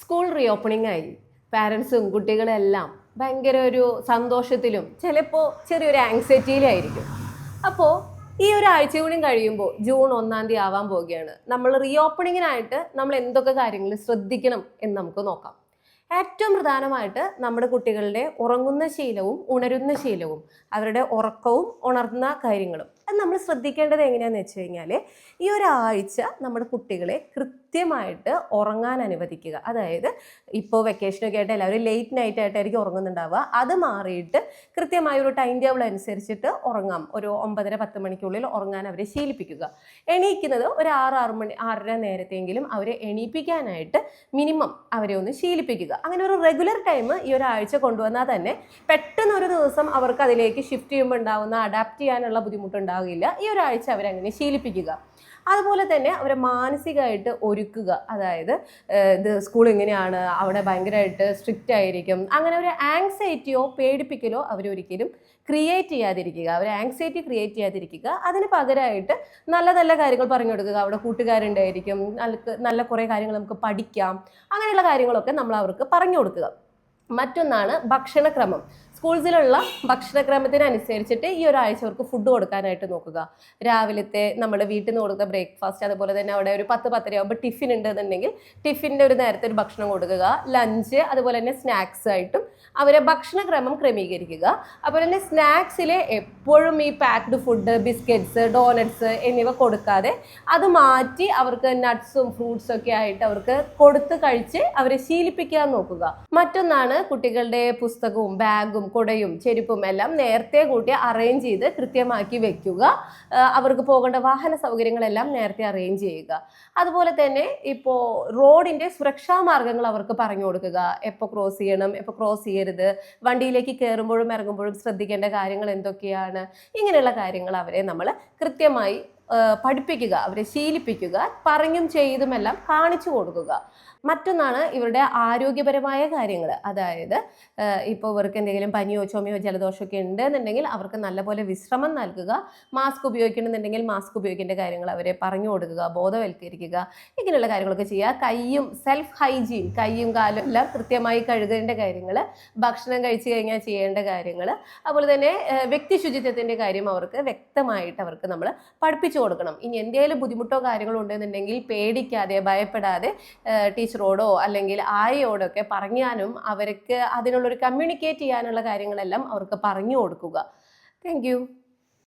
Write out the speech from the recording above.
School reopening ആയി. പാരൻസും കുട്ടികളെല്ലാം ഭയങ്കര ഒരു സന്തോഷത്തിലും ചിലപ്പോൾ ചെറിയൊരു ആങ്സൈറ്റിയിലായിരിക്കും. അപ്പോൾ ഈ ഒരാഴ്ച കൂടി കഴിയുമ്പോൾ ജൂൺ 1-ാം തീയതി ആവാൻ പോവുകയാണ്. നമ്മൾ റീഓപ്പണിങ്ങിനായിട്ട് നമ്മൾ എന്തൊക്കെ കാര്യങ്ങൾ ശ്രദ്ധിക്കണം എന്ന് നമുക്ക് നോക്കാം. ഏറ്റവും പ്രധാനമായിട്ട് നമ്മുടെ കുട്ടികളുടെ ഉറങ്ങുന്ന ശീലവും ഉണരുന്ന ശീലവും അവരുടെ ഉറക്കവും ഉണർന്ന കാര്യങ്ങളും അത് നമ്മൾ ശ്രദ്ധിക്കേണ്ടത് എങ്ങനെയാണെന്ന് വെച്ച് കഴിഞ്ഞാൽ ഈ ഒരാഴ്ച നമ്മുടെ കുട്ടികളെ കൃത്യമായിട്ട് ഉറങ്ങാൻ അനുവദിക്കുക. അതായത് ഇപ്പോൾ വെക്കേഷനൊക്കെ ആയിട്ട് എല്ലാവരും ലേറ്റ് നൈറ്റ് ആയിട്ടായിരിക്കും ഉറങ്ങുന്നുണ്ടാവുക. അത് മാറിയിട്ട് കൃത്യമായ ഒരു ടൈം ടേബിൾ അനുസരിച്ചിട്ട് ഉറങ്ങാം. ഒരു 9:30-10 മണിക്കുള്ളിൽ ഉറങ്ങാൻ അവരെ ശീലിപ്പിക്കുക. എണീക്കുന്നത് ഒരു 6 മണി 6:30 നേരത്തെങ്കിലും അവരെ എണീപ്പിക്കാനായിട്ട് മിനിമം അവരെ ഒന്ന് ശീലിപ്പിക്കുക. അങ്ങനെ ഒരു റെഗുലർ ടൈം ഈ ഒരാഴ്ച കൊണ്ടുവന്നാൽ തന്നെ പെട്ടെന്ന് ഒരു ദിവസം അവർക്ക് അതിലേക്ക് ഷിഫ്റ്റ് ചെയ്യുമ്പോൾ ഉണ്ടാകുന്ന അഡാപ്റ്റ് ചെയ്യാനുള്ള ബുദ്ധിമുട്ടുണ്ടാകില്ല. ഈ ഒരാഴ്ച അവരങ്ങനെ ശീലിപ്പിക്കുക. അതുപോലെ തന്നെ അവരെ മാനസികമായിട്ട് ഒരുക്കുക. അതായത് ഇത് സ്കൂൾ എങ്ങനെയാണ്, അവിടെ ഭയങ്കരമായിട്ട് സ്ട്രിക്റ്റ് ആയിരിക്കും, അങ്ങനെ ഒരു ആങ്സൈറ്റിയോ പേടിപ്പിക്കലോ അവരൊരിക്കലും ക്രിയേറ്റ് ചെയ്യാതിരിക്കുക. അവർ ആങ്സൈറ്റി ക്രിയേറ്റ് ചെയ്യാതിരിക്കുക. അതിന് പകരമായിട്ട് നല്ല നല്ല കാര്യങ്ങൾ പറഞ്ഞു കൊടുക്കുക. അവിടെ കൂട്ടുകാരുണ്ടായിരിക്കും, നല്ല കുറേ കാര്യങ്ങൾ നമുക്ക് പഠിക്കാം, അങ്ങനെയുള്ള കാര്യങ്ങളൊക്കെ നമ്മൾ അവർക്ക് പറഞ്ഞു കൊടുക്കുക. മറ്റൊന്നാണ് ഭക്ഷണക്രമം. സ്കൂൾസിലുള്ള ഭക്ഷണക്രമത്തിനനുസരിച്ചിട്ട് ഈ ഒരാഴ്ച അവർക്ക് ഫുഡ് കൊടുക്കാനായിട്ട് നോക്കുക. രാവിലത്തെ നമ്മുടെ വീട്ടിൽ നിന്ന് കൊടുക്കുന്ന ബ്രേക്ക്ഫാസ്റ്റ്, അതുപോലെ തന്നെ അവിടെ ഒരു 10-10:30 ആകുമ്പോൾ ടിഫിൻ ഉണ്ടെന്നുണ്ടെങ്കിൽ ടിഫിൻ്റെ ഒരു നേരത്തെ ഒരു ഭക്ഷണം കൊടുക്കുക. ലഞ്ച് അതുപോലെ തന്നെ സ്നാക്സ് ആയിട്ടും അവരെ ഭക്ഷണക്രമം ക്രമീകരിക്കുക. അതുപോലെ തന്നെ സ്നാക്സിൽ എപ്പോഴും ഈ പാക്ഡ് ഫുഡ്, ബിസ്ക്കറ്റ്സ്, ഡോനറ്റ്സ് എന്നിവ കൊടുക്കാതെ അത് മാറ്റി അവർക്ക് നട്ട്സും ഫ്രൂട്ട്സും ഒക്കെ ആയിട്ട് അവർക്ക് കൊടുത്ത് കഴിച്ച് അവരെ ശീലിപ്പിക്കാൻ നോക്കുക. മറ്റൊന്നാണ് കുട്ടികളുടെ പുസ്തകവും ബാഗും കുടയും ചെരുപ്പും എല്ലാം നേരത്തെ കൂട്ടി അറേഞ്ച് ചെയ്ത് കൃത്യമാക്കി വെക്കുക. അവർക്ക് പോകേണ്ട വാഹന സൗകര്യങ്ങളെല്ലാം നേരത്തെ അറേഞ്ച് ചെയ്യുക. അതുപോലെ തന്നെ ഇപ്പോൾ റോഡിൻ്റെ സുരക്ഷാ മാർഗങ്ങൾ അവർക്ക് പറഞ്ഞു കൊടുക്കുക. എപ്പോൾ ക്രോസ് ചെയ്യണം, എപ്പോൾ ക്രോസ് ചെയ്യരുത്, വണ്ടിയിലേക്ക് കയറുമ്പോഴും ഇറങ്ങുമ്പോഴും ശ്രദ്ധിക്കേണ്ട കാര്യങ്ങൾ എന്തൊക്കെയാണ്, ഇങ്ങനെയുള്ള കാര്യങ്ങൾ അവരെ നമ്മൾ കൃത്യമായി പഠിപ്പിക്കുക, അവരെ ശീലിപ്പിക്കുക. പറഞ്ഞും ചെയ്തുമെല്ലാം കാണിച്ചു കൊടുക്കുക. മറ്റൊന്നാണ് ഇവരുടെ ആരോഗ്യപരമായ കാര്യങ്ങൾ. അതായത് ഇപ്പോൾ ഇവർക്ക് എന്തെങ്കിലും പനിയോ ചുമയോ ജലദോഷമൊക്കെ ഉണ്ടെന്നുണ്ടെങ്കിൽ അവർക്ക് നല്ലപോലെ വിശ്രമം നൽകുക. മാസ്ക് ഉപയോഗിക്കണമെന്നുണ്ടെങ്കിൽ മാസ്ക് ഉപയോഗിക്കേണ്ട കാര്യങ്ങൾ അവരെ പറഞ്ഞു കൊടുക്കുക, ബോധവൽക്കരിക്കുക. ഇങ്ങനെയുള്ള കാര്യങ്ങളൊക്കെ ചെയ്യുക. കൈയും സെൽഫ് ഹൈജീൻ, കൈയും കാലും എല്ലാം കൃത്യമായി കഴുകേണ്ട കാര്യങ്ങൾ, ഭക്ഷണം കഴിച്ചു കഴിഞ്ഞാൽ ചെയ്യേണ്ട കാര്യങ്ങൾ, അതുപോലെ തന്നെ വ്യക്തി ശുചിത്വത്തിൻ്റെ കാര്യം അവർക്ക് വ്യക്തമായിട്ട് അവർക്ക് നമ്മൾ പഠിപ്പിച്ചു കൊടുക്കണം. ഇനി എന്തെങ്കിലും ബുദ്ധിമുട്ടോ കാര്യങ്ങളോ ഉണ്ടെന്നുണ്ടെങ്കിൽ പേടിക്കാതെ ഭയപ്പെടാതെ ടീച്ചറോടോ അല്ലെങ്കിൽ ആയയോടോ ഒക്കെ പറഞ്ഞാലും അവർക്ക് അതിനുള്ളൊരു കമ്മ്യൂണിക്കേറ്റ് ചെയ്യാനുള്ള കാര്യങ്ങളെല്ലാം അവർക്ക് പറഞ്ഞു കൊടുക്കുക. Thank you.